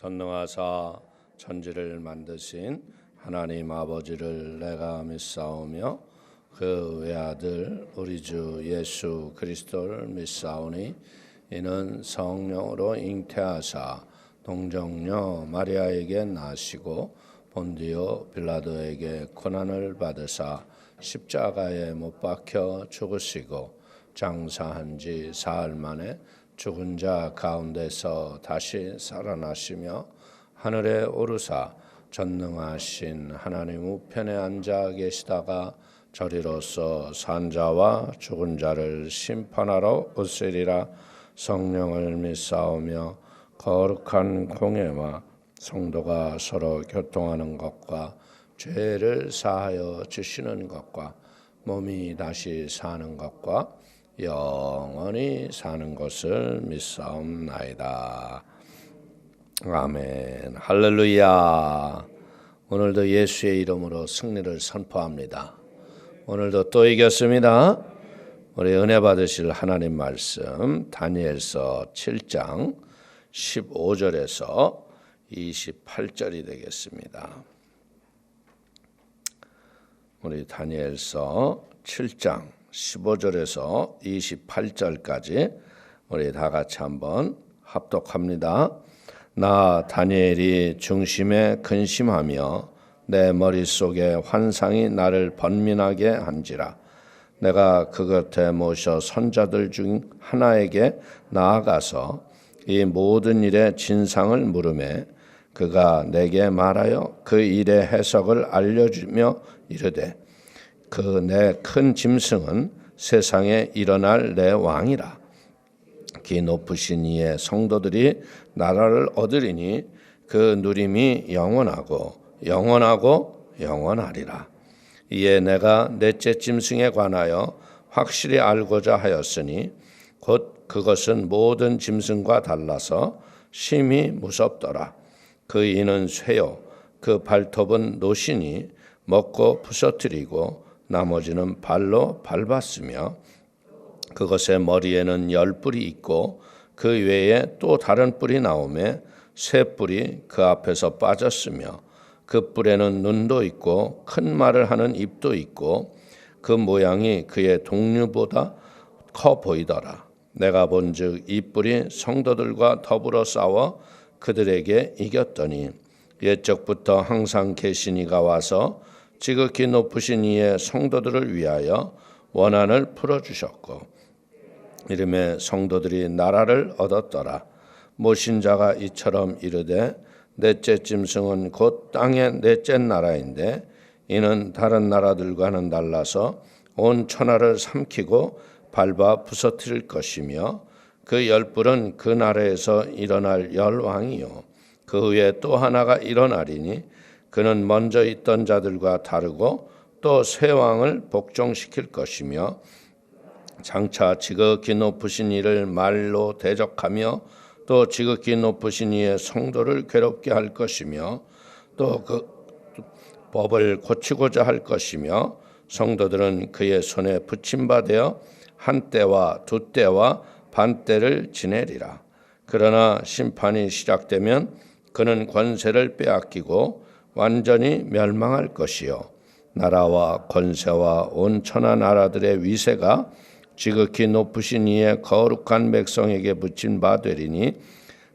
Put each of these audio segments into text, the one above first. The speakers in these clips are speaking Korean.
전능하사 천지를 만드신 하나님 아버지를 내가 믿사오며 그 외아들 우리 주 예수 그리스도를 믿사오니 이는 성령으로 잉태하사 동정녀 마리아에게 나시고 본디오 빌라도에게 고난을 받으사 십자가에 못 박혀 죽으시고 장사한 지 사흘 만에 죽은 자 가운데서 다시 살아나시며 하늘에 오르사 전능하신 하나님 우편에 앉아 계시다가 저리로서 산자와 죽은 자를 심판하러 오시리라. 성령을 믿사오며 거룩한 공예와 성도가 서로 교통하는 것과 죄를 사하여 주시는 것과 몸이 다시 사는 것과 영원히 사는 것을 믿사옵나이다. 아멘. 할렐루야. 오늘도 예수의 이름으로 승리를 선포합니다. 오늘도 또 이겼습니다. 우리 은혜 받으실 하나님 말씀 다니엘서 7장 15절에서 28절이 되겠습니다. 우리 다니엘서 7장 15절에서 28절까지 우리 다 같이 한번 합독합니다. 나 다니엘이 중심에 근심하며 내 머릿속에 환상이 나를 번민하게 한지라. 내가 그 곁에 모셔 선자들 중 하나에게 나아가서 이 모든 일의 진상을 물으매 그가 내게 말하여 그 일의 해석을 알려주며 이르되 그 내 큰 짐승은 세상에 일어날 내 왕이라. 기 높으신 이의 성도들이 나라를 얻으리니 그 누림이 영원하고 영원하리라. 이에 내가 넷째 짐승에 관하여 확실히 알고자 하였으니 곧 그것은 모든 짐승과 달라서 심히 무섭더라. 그 이는 쇠요 그 발톱은 노시니 먹고 부서뜨리고 나머지는 발로 밟았으며 그것의 머리에는 10뿔이 있고 그 외에 또 다른 뿔이 나오매 새 뿔이 그 앞에서 빠졌으며 그 뿔에는 눈도 있고 큰 말을 하는 입도 있고 그 모양이 그의 동류보다 커 보이더라. 내가 본즉 이 뿔이 성도들과 더불어 싸워 그들에게 이겼더니 옛적부터 항상 계신 이가 와서 지극히 높으신 이의 성도들을 위하여 원한을 풀어주셨고 이름에 성도들이 나라를 얻었더라. 모신 자가 이처럼 이르되 넷째 짐승은 곧 땅의 넷째 나라인데 이는 다른 나라들과는 달라서 온 천하를 삼키고 밟아 부서뜨릴 것이며 그 10뿔은 그 나라에서 일어날 열왕이요 그 후에 또 하나가 일어나리니 그는 먼저 있던 자들과 다르고 또 새 왕을 복종시킬 것이며 장차 지극히 높으신 이를 말로 대적하며 또 지극히 높으신 이의 성도를 괴롭게 할 것이며 또 그 법을 고치고자 할 것이며 성도들은 그의 손에 붙임받아 한 때와 두 때와 반 때를 지내리라. 그러나 심판이 시작되면 그는 권세를 빼앗기고 완전히 멸망할 것이요 나라와 권세와 온 천하 나라들의 위세가 지극히 높으신 이의 거룩한 백성에게 붙인 바 되리니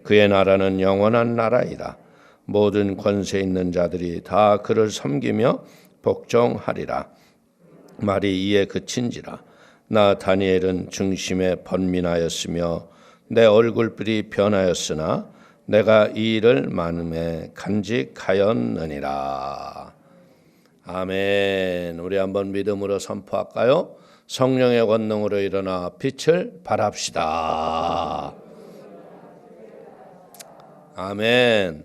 그의 나라는 영원한 나라이라. 모든 권세 있는 자들이 다 그를 섬기며 복종하리라. 말이 이에 그친지라. 나 다니엘은 중심에 번민하였으며 내 얼굴빛이 변하였으나 내가 이 일을 만음에 간직하였느니라. 아멘. 우리 한번 믿음으로 선포할까요? 성령의 권능으로 일어나 빛을 발합시다. 아멘.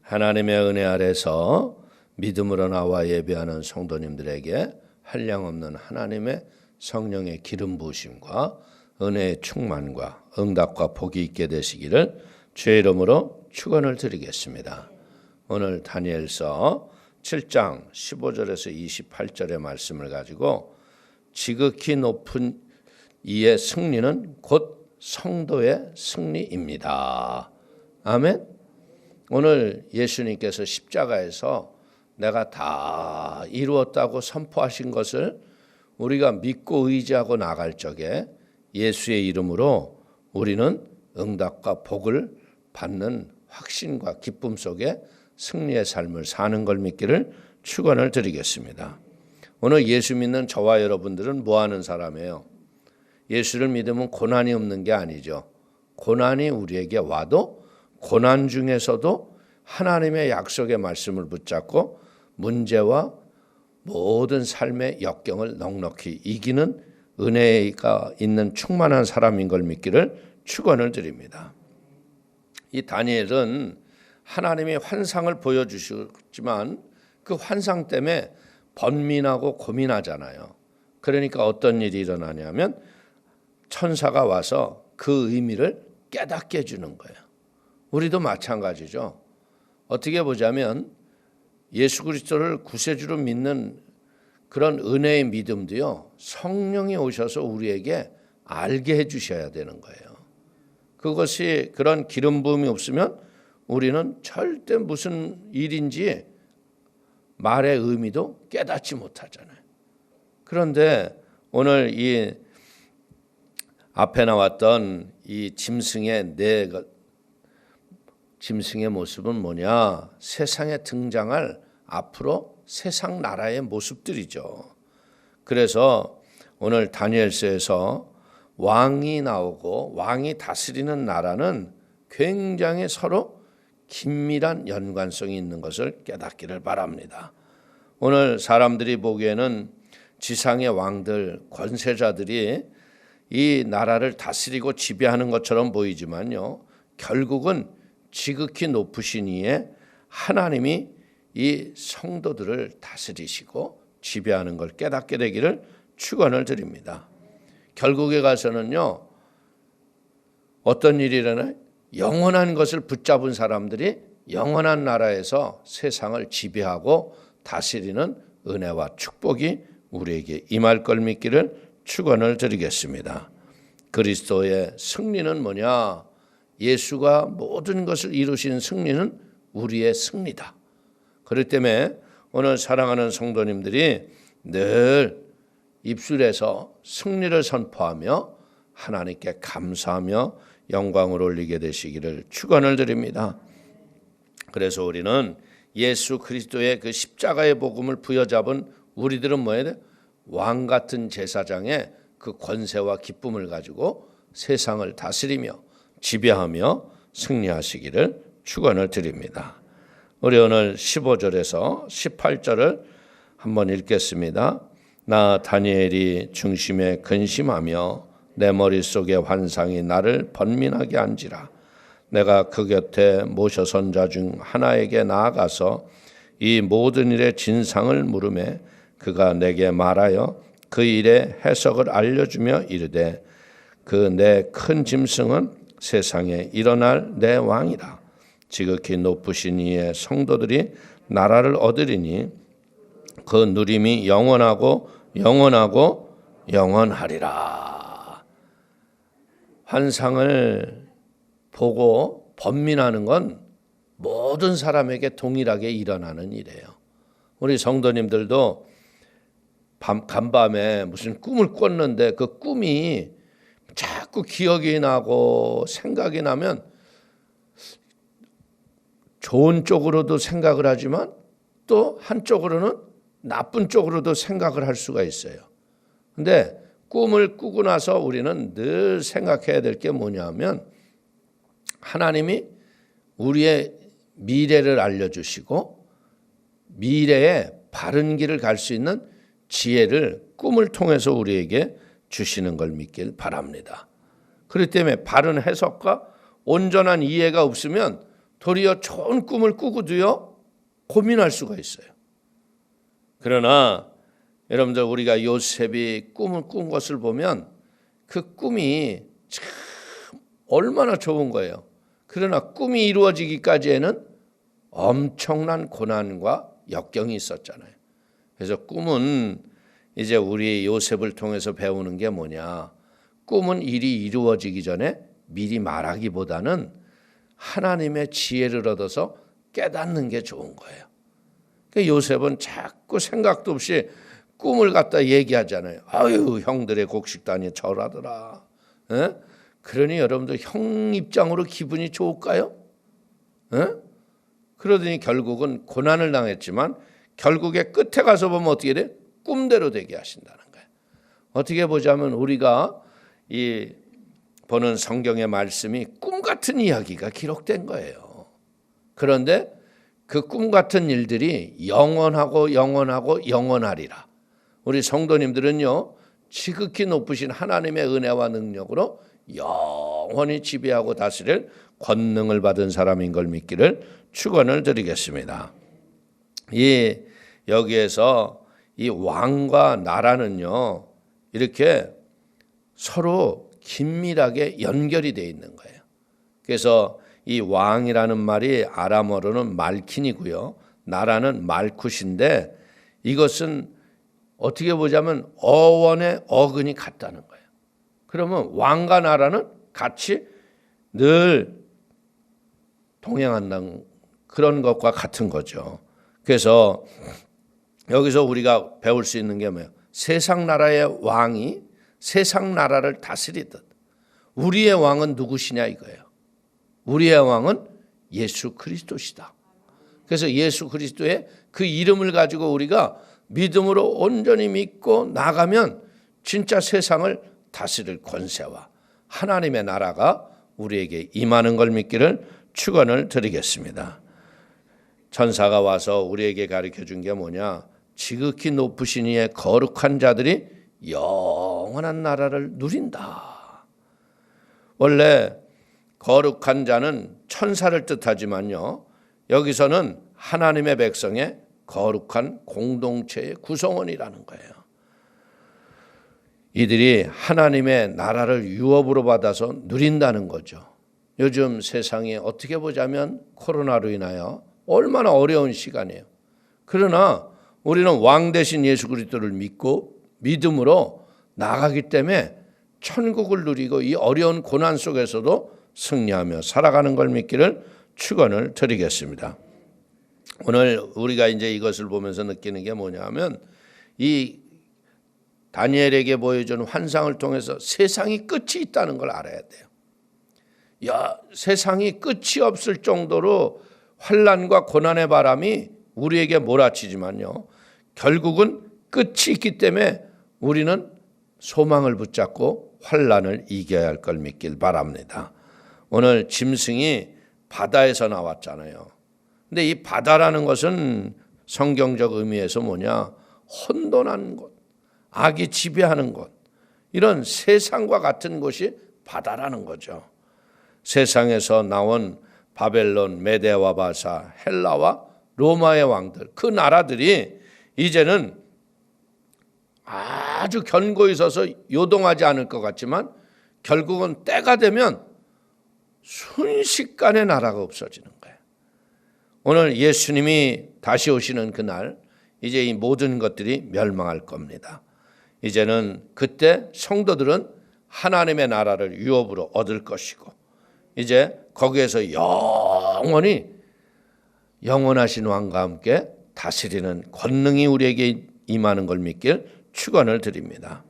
하나님의 은혜 아래서 믿음으로 나와 예배하는 성도님들에게 한량없는 하나님의 성령의 기름 부으심과 은혜의 충만과 응답과 복이 있게 되시기를 주의 이름으로 축원을 드리겠습니다. 오늘 다니엘서 7장 15절에서 28절의 말씀을 가지고 지극히 높은 이의 승리는 곧 성도의 승리입니다. 아멘. 오늘 예수님께서 십자가에서 내가 다 이루었다고 선포하신 것을 우리가 믿고 의지하고 나갈 적에 예수의 이름으로 우리는 응답과 복을 받는 확신과 기쁨 속에 승리의 삶을 사는 걸 믿기를 축원을 드리겠습니다. 오늘 예수 믿는 저와 여러분들은 뭐 하는 사람이에요? 예수를 믿으면 고난이 없는 게 아니죠. 고난이 우리에게 와도 고난 중에서도 하나님의 약속의 말씀을 붙잡고 문제와 모든 삶의 역경을 넉넉히 이기는 은혜가 있는 충만한 사람인 걸 믿기를 축원을 드립니다. 이 다니엘은 하나님이 환상을 보여주셨지만 그 환상 때문에 번민하고 고민하잖아요. 그러니까 어떤 일이 일어나냐면 천사가 와서 그 의미를 깨닫게 해주는 거예요. 우리도 마찬가지죠. 어떻게 보자면 예수 그리스도를 구세주로 믿는 그런 은혜의 믿음도요, 성령이 오셔서 우리에게 알게 해주셔야 되는 거예요. 그것이 그런 기름 부음이 없으면 우리는 절대 무슨 일인지 말의 의미도 깨닫지 못하잖아요. 그런데 오늘 이 앞에 나왔던 이 짐승의 모습은 뭐냐? 세상에 등장할 앞으로 세상 나라의 모습들이죠. 그래서 오늘 다니엘서에서 왕이 나오고 왕이 다스리는 나라는 굉장히 서로 긴밀한 연관성이 있는 것을 깨닫기를 바랍니다. 오늘 사람들이 보기에는 지상의 왕들, 권세자들이 이 나라를 다스리고 지배하는 것처럼 보이지만요, 결국은 지극히 높으신 이에 하나님이 이 성도들을 다스리시고 지배하는 걸 깨닫게 되기를 축원을 드립니다. 결국에 가서는요, 어떤 일이 일어나요? 영원한 것을 붙잡은 사람들이 영원한 나라에서 세상을 지배하고 다스리는 은혜와 축복이 우리에게 임할 걸 믿기를 축원을 드리겠습니다. 그리스도의 승리는 뭐냐? 예수가 모든 것을 이루신 승리는 우리의 승리다. 그렇기 때문에 오늘 사랑하는 성도님들이 늘 입술에서 승리를 선포하며 하나님께 감사하며 영광을 올리게 되시기를 축원을 드립니다. 그래서 우리는 예수 그리스도의 그 십자가의 복음을 부여잡은 우리들은 뭐해야 돼? 왕 같은 제사장의 그 권세와 기쁨을 가지고 세상을 다스리며 지배하며 승리하시기를 축원을 드립니다. 우리 오늘 15절에서 18절을 한번 읽겠습니다. 나 다니엘이 중심에 근심하며 내 머릿속의 환상이 나를 번민하게 한지라. 내가 그 곁에 모셔선 자 중 하나에게 나아가서 이 모든 일의 진상을 물으매 그가 내게 말하여 그 일의 해석을 알려주며 이르되 그 내 큰 짐승은 세상에 일어날 내 왕이라. 지극히 높으신 이의 성도들이 나라를 얻으리니 그 누림이 영원하고 영원하리라. 환상을 보고 번민하는 건 모든 사람에게 동일하게 일어나는 일이에요. 우리 성도님들도 간밤에 무슨 꿈을 꿨는데 그 꿈이 자꾸 기억이 나고 생각이 나면 좋은 쪽으로도 생각을 하지만 또 한쪽으로는 나쁜 쪽으로도 생각을 할 수가 있어요. 근데 꿈을 꾸고 나서 우리는 늘 생각해야 될 게 뭐냐면 하나님이 우리의 미래를 알려주시고 미래에 바른 길을 갈 수 있는 지혜를 꿈을 통해서 우리에게 주시는 걸 믿길 바랍니다. 그렇기 때문에 바른 해석과 온전한 이해가 없으면 도리어 좋은 꿈을 꾸고도요 고민할 수가 있어요. 그러나 여러분들 우리가 요셉이 꿈을 꾼 것을 보면 그 꿈이 참 얼마나 좋은 거예요. 그러나 꿈이 이루어지기까지에는 엄청난 고난과 역경이 있었잖아요. 그래서 꿈은 이제 우리 요셉을 통해서 배우는 게 뭐냐. 꿈은 일이 이루어지기 전에 미리 말하기보다는 하나님의 지혜를 얻어서 깨닫는 게 좋은 거예요. 그러니까 요셉은 자꾸 생각도 없이 꿈을 갖다 얘기하잖아요. 아유, 형들의 곡식단이 절하더라. 에? 그러니 여러분들 형 입장으로 기분이 좋을까요? 에? 그러더니 결국은 고난을 당했지만 결국에 끝에 가서 보면 어떻게 돼? 꿈대로 되게 하신다는 거예요. 어떻게 보자면 우리가 이 보는 성경의 말씀이 꿈 같은 이야기가 기록된 거예요. 그런데 그 꿈 같은 일들이 영원하고 영원하고 영원하리라. 우리 성도님들은요, 지극히 높으신 하나님의 은혜와 능력으로 영원히 지배하고 다스릴 권능을 받은 사람인 걸 믿기를 축원을 드리겠습니다. 여기에서 이 왕과 나라는요, 이렇게 서로 긴밀하게 연결이 되어 있는 거예요. 그래서 이 왕이라는 말이 아람어로는 말킨이고요, 나라는 말쿠신데 이것은 어떻게 보자면 어원의 어근이 같다는 거예요. 그러면 왕과 나라는 같이 늘 동행한다는 그런 것과 같은 거죠. 그래서 여기서 우리가 배울 수 있는 게 뭐예요? 세상 나라의 왕이 세상 나라를 다스리듯 우리의 왕은 누구시냐 이거예요. 우리의 왕은 예수 그리스도시다. 그래서 예수 그리스도의 그 이름을 가지고 우리가 믿음으로 온전히 믿고 나가면 진짜 세상을 다스릴 권세와 하나님의 나라가 우리에게 임하는 걸 믿기를 축원을 드리겠습니다. 천사가 와서 우리에게 가르쳐 준 게 뭐냐? 지극히 높으신 이의 거룩한 자들이 영원한 나라를 누린다. 원래 거룩한 자는 천사를 뜻하지만요, 여기서는 하나님의 백성의 거룩한 공동체의 구성원이라는 거예요. 이들이 하나님의 나라를 유업으로 받아서 누린다는 거죠. 요즘 세상이 어떻게 보자면 코로나로 인하여 얼마나 어려운 시간이에요. 그러나 우리는 왕 대신 예수 그리스도를 믿고 믿음으로 나가기 때문에 천국을 누리고 이 어려운 고난 속에서도 승리하며 살아가는 걸 믿기를 축원을 드리겠습니다. 오늘 우리가 이제 이것을 보면서 느끼는 게 뭐냐면 이 다니엘에게 보여준 환상을 통해서 세상이 끝이 있다는 걸 알아야 돼요. 세상이 끝이 없을 정도로 환난과 고난의 바람이 우리에게 몰아치지만요, 결국은 끝이 있기 때문에 우리는 소망을 붙잡고 환난을 이겨야 할 걸 믿길 바랍니다. 오늘 짐승이 바다에서 나왔잖아요. 근데 이 바다라는 것은 성경적 의미에서 뭐냐? 혼돈한 곳, 악이 지배하는 곳, 이런 세상과 같은 곳이 바다라는 거죠. 세상에서 나온 바벨론, 메데와 바사, 헬라와 로마의 왕들, 그 나라들이 이제는 아주 견고히 서서 요동하지 않을 것 같지만 결국은 때가 되면 순식간에 나라가 없어지는 거예요. 오늘 예수님이 다시 오시는 그날 이제 이 모든 것들이 멸망할 겁니다. 이제는 그때 성도들은 하나님의 나라를 유업으로 얻을 것이고 이제 거기에서 영원히 영원하신 왕과 함께 다스리는 권능이 우리에게 임하는 걸 믿길 축원을 드립니다.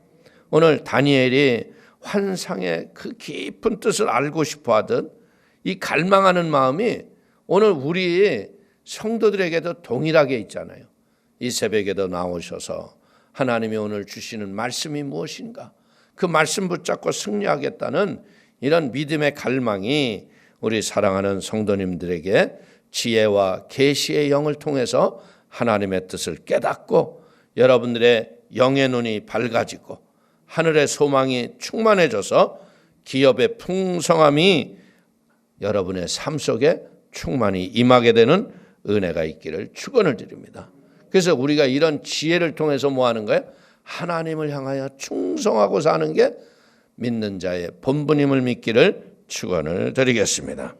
오늘 다니엘이 환상의 그 깊은 뜻을 알고 싶어 하던 이 갈망하는 마음이 오늘 우리 성도들에게도 동일하게 있잖아요. 이 새벽에도 나오셔서 하나님이 오늘 주시는 말씀이 무엇인가? 그 말씀 붙잡고 승리하겠다는 이런 믿음의 갈망이 우리 사랑하는 성도님들에게 지혜와 계시의 영을 통해서 하나님의 뜻을 깨닫고 여러분들의 영의 눈이 밝아지고 하늘의 소망이 충만해져서 기업의 풍성함이 여러분의 삶 속에 충만히 임하게 되는 은혜가 있기를 축원을 드립니다. 그래서 우리가 이런 지혜를 통해서 뭐 하는 거예요? 하나님을 향하여 충성하고 사는 게 믿는 자의 본분임을 믿기를 축원을 드리겠습니다.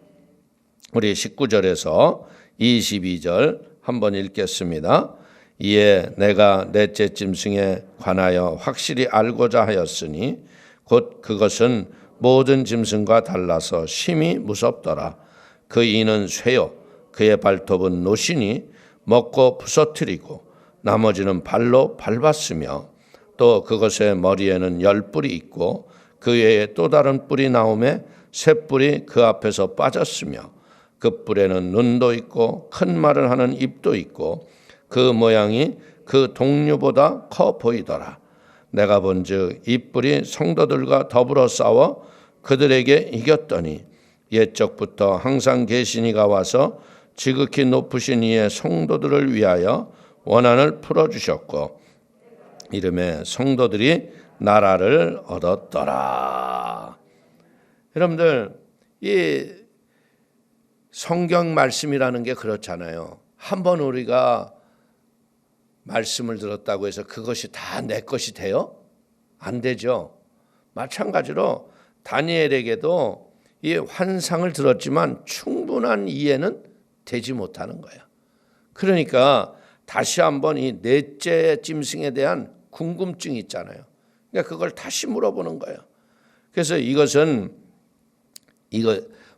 우리 19절에서 22절 한번 읽겠습니다. 이에 내가 넷째 짐승에 관하여 확실히 알고자 하였으니 곧 그것은 모든 짐승과 달라서 심히 무섭더라. 그 이는 쇠요 그의 발톱은 노시니 먹고 부서뜨리고 나머지는 발로 밟았으며 또 그것의 머리에는 10뿔이 있고 그 외에 또 다른 뿔이 나오매 새 뿔이 그 앞에서 빠졌으며 그 뿔에는 눈도 있고 큰 말을 하는 입도 있고 그 모양이 그 동류보다 커 보이더라. 내가 본즉 이 뿔이 성도들과 더불어 싸워 그들에게 이겼더니 옛적부터 항상 계신 이가 와서 지극히 높으신 이의 성도들을 위하여 원한을 풀어주셨고 이름에 성도들이 나라를 얻었더라. 여러분들, 이 성경 말씀이라는 게 그렇잖아요. 한번 우리가 말씀을 들었다고 해서 그것이 다 내 것이 돼요? 안 되죠. 마찬가지로 다니엘에게도 이 환상을 들었지만 충분한 이해는 되지 못하는 거예요. 그러니까 다시 한번 이 넷째 짐승에 대한 궁금증이 있잖아요. 그러니까 그걸 다시 물어보는 거예요. 그래서 이것은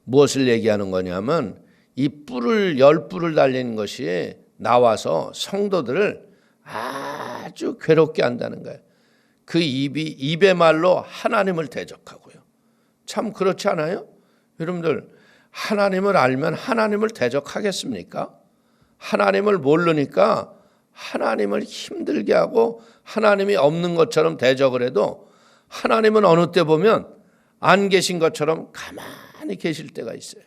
무엇을 얘기하는 거냐면 이 뿔을 10뿔을 달린 것이 나와서 성도들을 아주 괴롭게 한다는 거예요. 그 입의 말로 하나님을 대적하고요. 참 그렇지 않아요? 여러분들, 하나님을 알면 하나님을 대적하겠습니까? 하나님을 모르니까 하나님을 힘들게 하고 하나님이 없는 것처럼 대적을 해도 하나님은 어느 때 보면 안 계신 것처럼 가만히 계실 때가 있어요.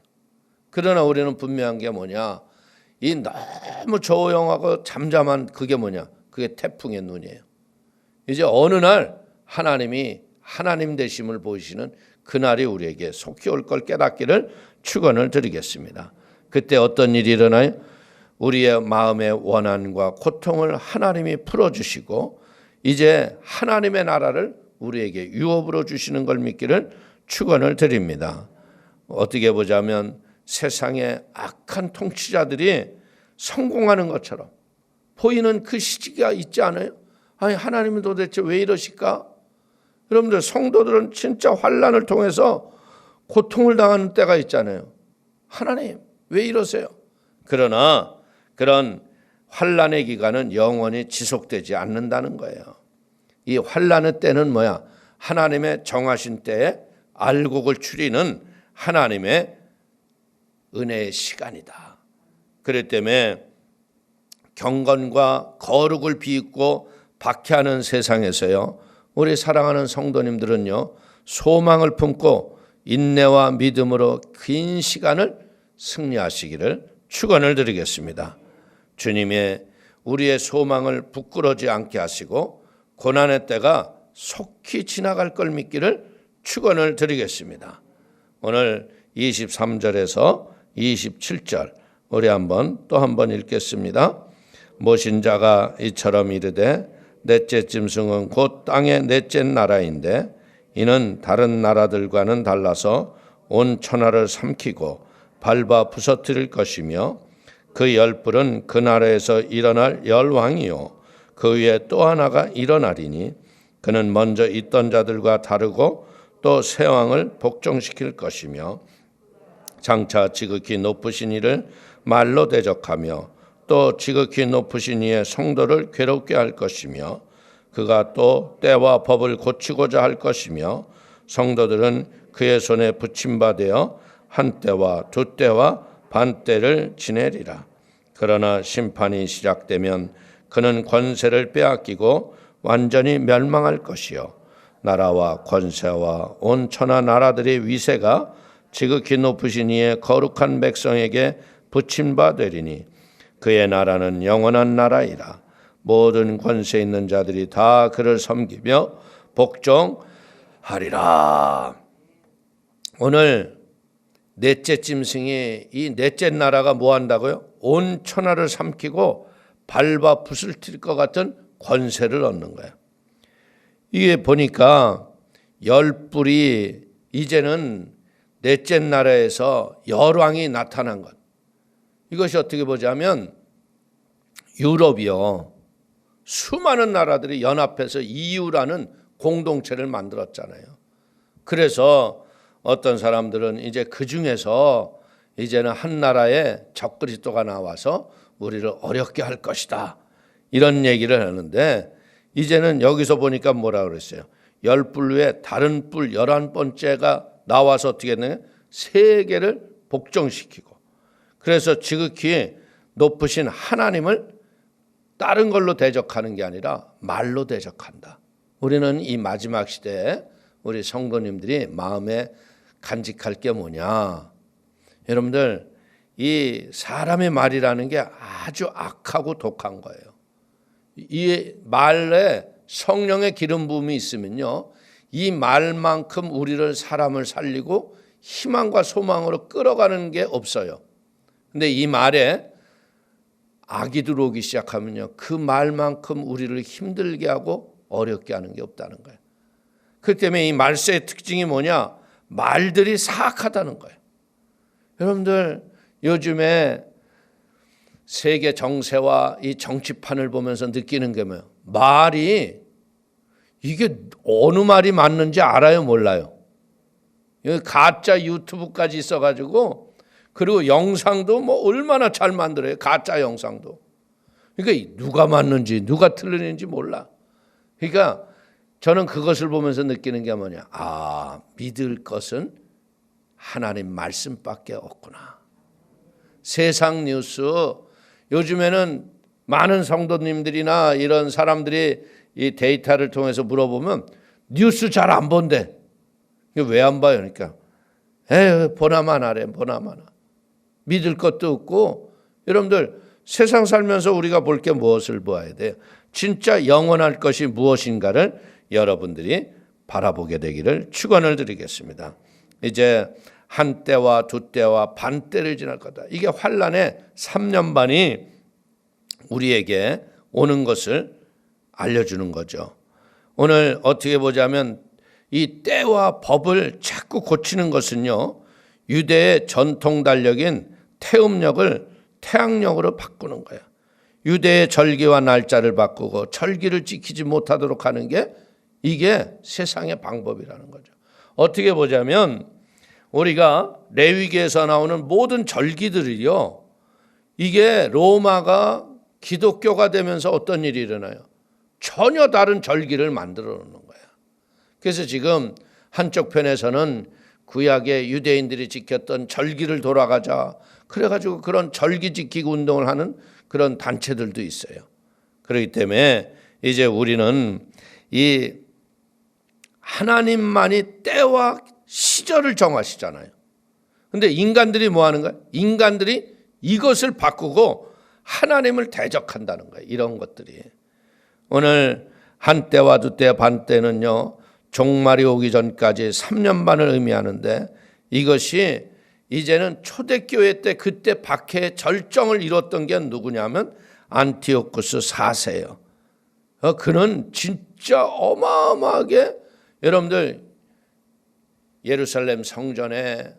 그러나 우리는 분명한 게 뭐냐? 이 너무 조용하고 잠잠한 그게 뭐냐? 그게 태풍의 눈이에요. 이제 어느 날 하나님이 하나님 되심을 보이시는 그날이 우리에게 속히 올 걸 깨닫기를 축원을 드리겠습니다. 그때 어떤 일이 일어나요? 우리의 마음의 원한과 고통을 하나님이 풀어주시고 이제 하나님의 나라를 우리에게 유업으로 주시는 걸 믿기를 축원을 드립니다. 어떻게 보자면 세상의 악한 통치자들이 성공하는 것처럼 보이는 그 시기가 있지 않아요? 아니, 하나님은 도대체 왜 이러실까? 여러분들, 성도들은 진짜 환난을 통해서 고통을 당하는 때가 있잖아요. 하나님 왜 이러세요? 그러나 그런 환난의 기간은 영원히 지속되지 않는다는 거예요. 이 환난의 때는 뭐야? 하나님의 정하신 때에 알곡을 추리는 하나님의 은혜의 시간이다. 그렇기 때문에 경건과 거룩을 비웃고 박해하는 세상에서요, 우리 사랑하는 성도님들은요, 소망을 품고 인내와 믿음으로 긴 시간을 승리하시기를 축원을 드리겠습니다. 주님의 우리의 소망을 부끄러지 않게 하시고 고난의 때가 속히 지나갈 걸 믿기를 축원을 드리겠습니다. 오늘 23절에서 27절 우리 또 한 번 읽겠습니다. 모신 자가 이처럼 이르되 넷째 짐승은 곧 땅의 넷째 나라인데 이는 다른 나라들과는 달라서 온 천하를 삼키고 밟아 부서뜨릴 것이며 그 10뿔은 그 나라에서 일어날 열왕이요 그 위에 또 하나가 일어나리니 그는 먼저 있던 자들과 다르고 또 새 왕을 복종시킬 것이며 장차 지극히 높으신 이를 말로 대적하며 또 지극히 높으신 이의 성도를 괴롭게 할 것이며 그가 또 때와 법을 고치고자 할 것이며 성도들은 그의 손에 붙임받아 한 때와 두 때와 반 때를 지내리라. 그러나 심판이 시작되면 그는 권세를 빼앗기고 완전히 멸망할 것이요 나라와 권세와 온 천하 나라들의 위세가 지극히 높으신 이의 거룩한 백성에게 붙임바 되리니 그의 나라는 영원한 나라이라. 모든 권세 있는 자들이 다 그를 섬기며 복종하리라. 오늘 넷째 짐승이 이 넷째 나라가 뭐 한다고요? 온 천하를 삼키고 밟아 부술칠 것 같은 권세를 얻는 거예요. 이게 보니까 10뿔이 이제는 넷째 나라에서 열왕이 나타난 것. 이것이 어떻게 보자면 유럽이요, 수많은 나라들이 연합해서 EU라는 공동체를 만들었잖아요. 그래서 어떤 사람들은 이제 그 중에서 이제는 한 나라의 적그리스도가 나와서 우리를 어렵게 할 것이다. 이런 얘기를 하는데 이제는 여기서 보니까 뭐라 그랬어요? 10뿔 외에 다른 뿔 11번째가 나와서 어떻게 했느냐? 세계를 복종시키고 그래서 지극히 높으신 하나님을 다른 걸로 대적하는 게 아니라 말로 대적한다. 우리는 이 마지막 시대에 우리 성도님들이 마음에 간직할 게 뭐냐? 여러분들 이 사람의 말이라는 게 아주 악하고 독한 거예요. 이 말에 성령의 기름 부음이 있으면요, 이 말만큼 우리를 사람을 살리고 희망과 소망으로 끌어가는 게 없어요. 근데 이 말에 악이 들어오기 시작하면요, 그 말만큼 우리를 힘들게 하고 어렵게 하는 게 없다는 거예요. 그렇기 때문에 이 말세의 특징이 뭐냐? 말들이 사악하다는 거예요. 여러분들 요즘에 세계 정세와 이 정치판을 보면서 느끼는 게 뭐예요? 말이 이게 어느 말이 맞는지 알아요? 몰라요? 여기 가짜 유튜브까지 있어가지고 그리고 영상도 뭐 얼마나 잘 만들어요. 가짜 영상도. 그러니까 누가 맞는지 누가 틀리는지 몰라. 그러니까 저는 그것을 보면서 느끼는 게 뭐냐. 아, 믿을 것은 하나님 말씀밖에 없구나. 세상 뉴스 요즘에는 많은 성도님들이나 이런 사람들이 이 데이터를 통해서 물어보면 뉴스 잘 안 본대. 왜 안 봐요? 그러니까 보나마나 하래. 보나마나. 믿을 것도 없고. 여러분들 세상 살면서 우리가 볼 게 무엇을 보아야 돼요? 진짜 영원할 것이 무엇인가를 여러분들이 바라보게 되기를 축원을 드리겠습니다. 이제 한 때와 두 때와 반 때를 지날 거다. 이게 환란의 3년 반이 우리에게 오는 것을 알려주는 거죠. 오늘 어떻게 보자면 이 때와 법을 자꾸 고치는 것은요, 유대의 전통 달력인 태음력을 태양력으로 바꾸는 거예요. 유대의 절기와 날짜를 바꾸고 절기를 지키지 못하도록 하는 게 이게 세상의 방법이라는 거죠. 어떻게 보자면 우리가 레위기에서 나오는 모든 절기들이요, 이게 로마가 기독교가 되면서 어떤 일이 일어나요? 전혀 다른 절기를 만들어 놓는 거예요. 그래서 지금 한쪽 편에서는 구약의 유대인들이 지켰던 절기를 돌아가자, 그래가지고 그런 절기 지키기 운동을 하는 그런 단체들도 있어요. 그렇기 때문에 이제 우리는 이 하나님만이 때와 시절을 정하시잖아요. 근데 인간들이 뭐 하는 거예요? 인간들이 이것을 바꾸고 하나님을 대적한다는 거예요. 이런 것들이. 오늘 한 때와 두 때, 반 때는요, 종말이 오기 전까지 3년 반을 의미하는데 이것이 이제는 초대교회 때 그때 박해의 절정을 이뤘던 게 누구냐면 안티오쿠스 4세예요. 그는 진짜 어마어마하게 여러분들 예루살렘 성전에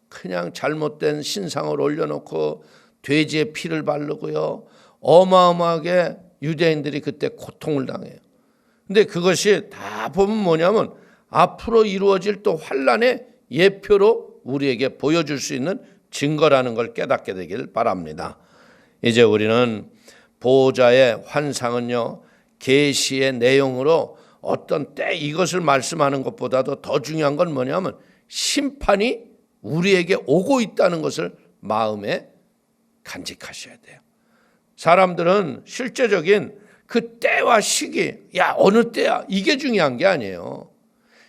그냥 잘못된 신상을 올려놓고 돼지의 피를 바르고요. 어마어마하게 유대인들이 그때 고통을 당해요. 근데 그것이 다 보면 뭐냐면 앞으로 이루어질 또 환란의 예표로 우리에게 보여줄 수 있는 증거라는 걸 깨닫게 되길 바랍니다. 이제 우리는 보호자의 환상은요, 계시의 내용으로 어떤 때 이것을 말씀하는 것보다도 더 중요한 건 뭐냐면 심판이 우리에게 오고 있다는 것을 마음에 간직하셔야 돼요. 사람들은 실제적인 그 때와 시기, 야 어느 때야, 이게 중요한 게 아니에요.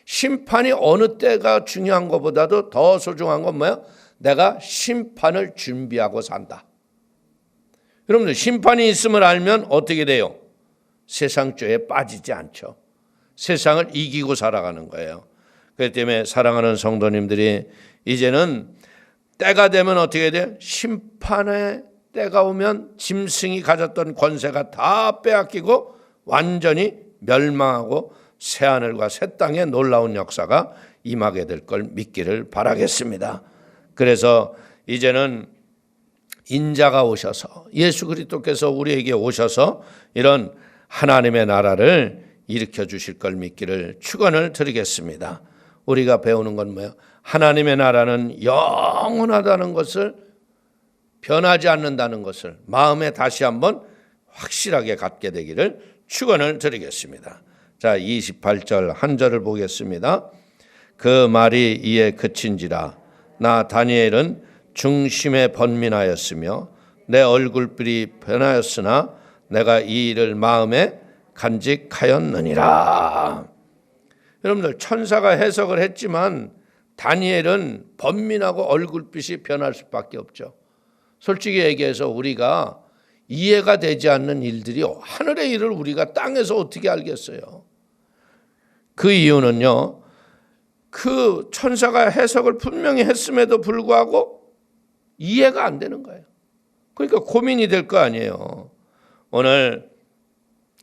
심판이 어느 때가 중요한 것보다도 더 소중한 건 뭐예요? 내가 심판을 준비하고 산다. 여러분들 심판이 있음을 알면 어떻게 돼요? 세상 죄에 빠지지 않죠. 세상을 이기고 살아가는 거예요. 그렇기 때문에 사랑하는 성도님들이 이제는 때가 되면 어떻게 돼요? 심판의 때가 오면 짐승이 가졌던 권세가 다 빼앗기고 완전히 멸망하고 새하늘과 새 땅의 놀라운 역사가 임하게 될 걸 믿기를 바라겠습니다. 그래서 이제는 인자가 오셔서 예수 그리스도께서 우리에게 오셔서 이런 하나님의 나라를 일으켜 주실 걸 믿기를 축원을 드리겠습니다. 우리가 배우는 건 뭐예요? 하나님의 나라는 영원하다는 것을, 변하지 않는다는 것을 마음에 다시 한번 확실하게 갖게 되기를 축원을 드리겠습니다. 자, 28절 한 절을 보겠습니다. 그 말이 이에 그친지라 나 다니엘은 중심에 번민하였으며 내 얼굴빛이 변하였으나 내가 이 일을 마음에 간직하였느니라. 여러분들, 천사가 해석을 했지만 다니엘은 번민하고 얼굴빛이 변할 수밖에 없죠. 솔직히 얘기해서 우리가 이해가 되지 않는 일들이, 하늘의 일을 우리가 땅에서 어떻게 알겠어요? 그 이유는요, 그 천사가 해석을 분명히 했음에도 불구하고 이해가 안 되는 거예요. 그러니까 고민이 될 거 아니에요. 오늘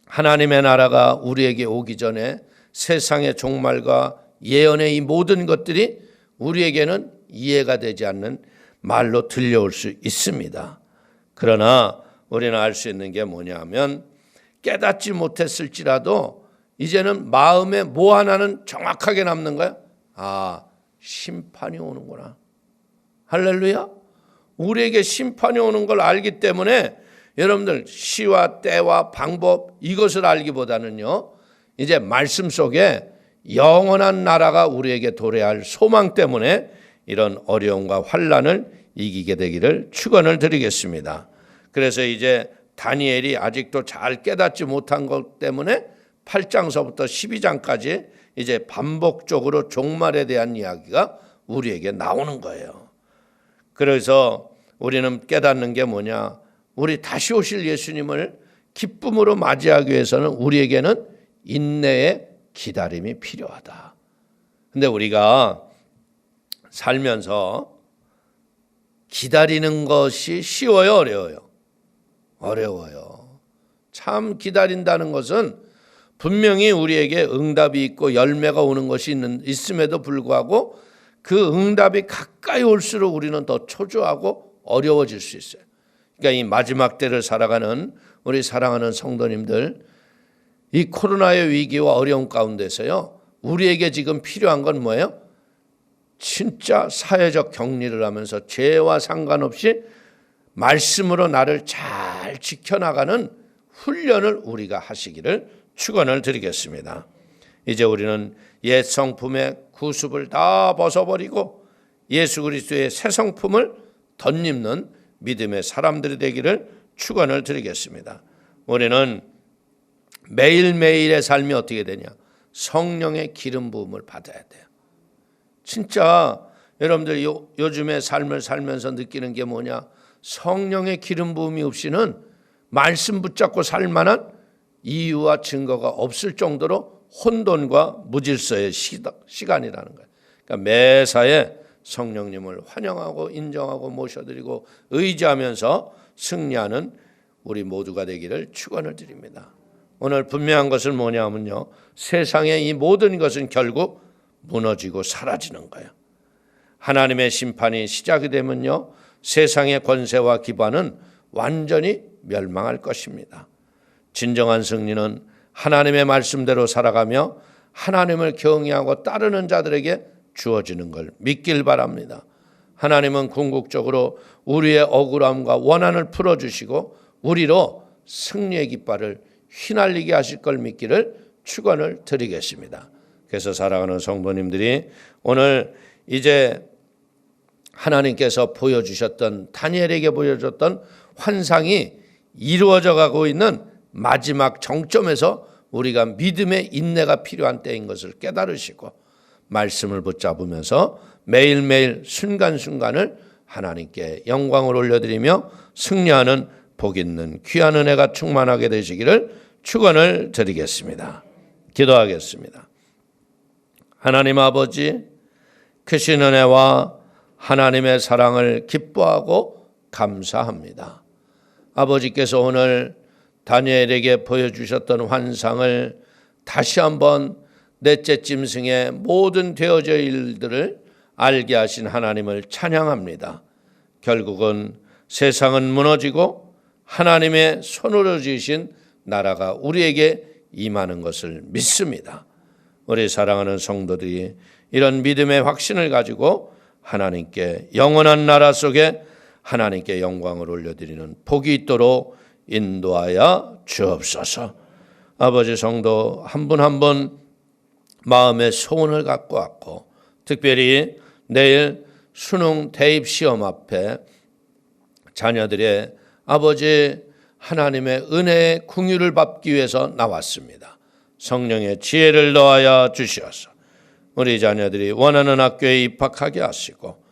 하나님의 나라가 우리에게 오기 전에 세상의 종말과 예언의 이 모든 것들이 우리에게는 이해가 되지 않는 말로 들려올 수 있습니다. 그러나 우리는 알 수 있는 게 뭐냐면, 깨닫지 못했을지라도 이제는 마음에 뭐 하나는 정확하게 남는 거야. 아, 심판이 오는구나. 할렐루야. 우리에게 심판이 오는 걸 알기 때문에 여러분들, 시와 때와 방법, 이것을 알기보다는요, 이제 말씀 속에 영원한 나라가 우리에게 도래할 소망 때문에 이런 어려움과 환난을 이기게 되기를 축원을 드리겠습니다. 그래서 이제 다니엘이 아직도 잘 깨닫지 못한 것 때문에 8장서부터 12장까지 이제 반복적으로 종말에 대한 이야기가 우리에게 나오는 거예요. 그래서 우리는 깨닫는 게 뭐냐? 우리 다시 오실 예수님을 기쁨으로 맞이하기 위해서는 우리에게는 인내의 기다림이 필요하다. 근데 우리가 살면서 기다리는 것이 쉬워요, 어려워요? 어려워요. 참 기다린다는 것은 분명히 우리에게 응답이 있고 열매가 오는 것이 있음에도 불구하고 그 응답이 가까이 올수록 우리는 더 초조하고 어려워질 수 있어요. 그러니까 이 마지막 때를 살아가는 우리 사랑하는 성도님들, 이 코로나의 위기와 어려움 가운데서요, 우리에게 지금 필요한 건 뭐예요? 진짜 사회적 격리를 하면서 죄와 상관없이 말씀으로 나를 잘 지켜나가는 훈련을 우리가 하시기를 축원을 드리겠습니다. 이제 우리는 옛 성품의 구습을 다 벗어버리고 예수 그리스도의 새 성품을 덧입는 믿음의 사람들이 되기를 축원을 드리겠습니다. 우리는 매일매일의 삶이 어떻게 되냐? 성령의 기름 부음을 받아야 돼요. 진짜 여러분들 요즘의 삶을 살면서 느끼는 게 뭐냐? 성령의 기름 부음이 없이는 말씀 붙잡고 살 만한 이유와 증거가 없을 정도로 혼돈과 무질서의 시간이라는 거예요. 그러니까 매사에 성령님을 환영하고 인정하고 모셔드리고 의지하면서 승리하는 우리 모두가 되기를 축원을 드립니다. 오늘 분명한 것은 뭐냐면요, 세상의 이 모든 것은 결국 무너지고 사라지는 거예요. 하나님의 심판이 시작이 되면요, 세상의 권세와 기반은 완전히 멸망할 것입니다. 진정한 승리는 하나님의 말씀대로 살아가며 하나님을 경외하고 따르는 자들에게 주어지는 걸 믿길 바랍니다. 하나님은 궁극적으로 우리의 억울함과 원한을 풀어주시고 우리로 승리의 깃발을 휘날리게 하실 걸 믿기를 축원을 드리겠습니다. 그래서 사랑하는 성도님들이 오늘 이제 하나님께서 보여주셨던, 다니엘에게 보여줬던 환상이 이루어져 가고 있는 마지막 정점에서 우리가 믿음의 인내가 필요한 때인 것을 깨달으시고 말씀을 붙잡으면서 매일매일 순간순간을 하나님께 영광을 올려드리며 승리하는 복 있는 귀한 은혜가 충만하게 되시기를 축원을 드리겠습니다. 기도하겠습니다. 하나님 아버지, 크신 은혜와 하나님의 사랑을 기뻐하고 감사합니다. 아버지께서 오늘 다니엘에게 보여주셨던 환상을 다시 한번 넷째 짐승의 모든 되어져 일들을 알게 하신 하나님을 찬양합니다. 결국은 세상은 무너지고 하나님의 손으로 지으신 나라가 우리에게 임하는 것을 믿습니다. 우리 사랑하는 성도들이 이런 믿음의 확신을 가지고 하나님께 영원한 나라 속에 하나님께 영광을 올려드리는 복이 있도록 인도하여 주옵소서. 아버지, 성도 한 분 한 분 마음의 소원을 갖고 왔고, 특별히 내일 수능 대입 시험 앞에 자녀들의 아버지 하나님의 은혜의 긍휼을 받기 위해서 나왔습니다. 성령의 지혜를 더하여 주시옵소서. 우리 자녀들이 원하는 학교에 입학하게 하시고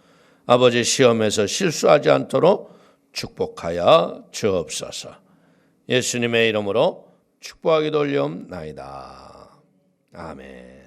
아버지 시험에서 실수하지 않도록 축복하여 주옵소서. 예수님의 이름으로 축복하기도 올려옵나이다. 아멘.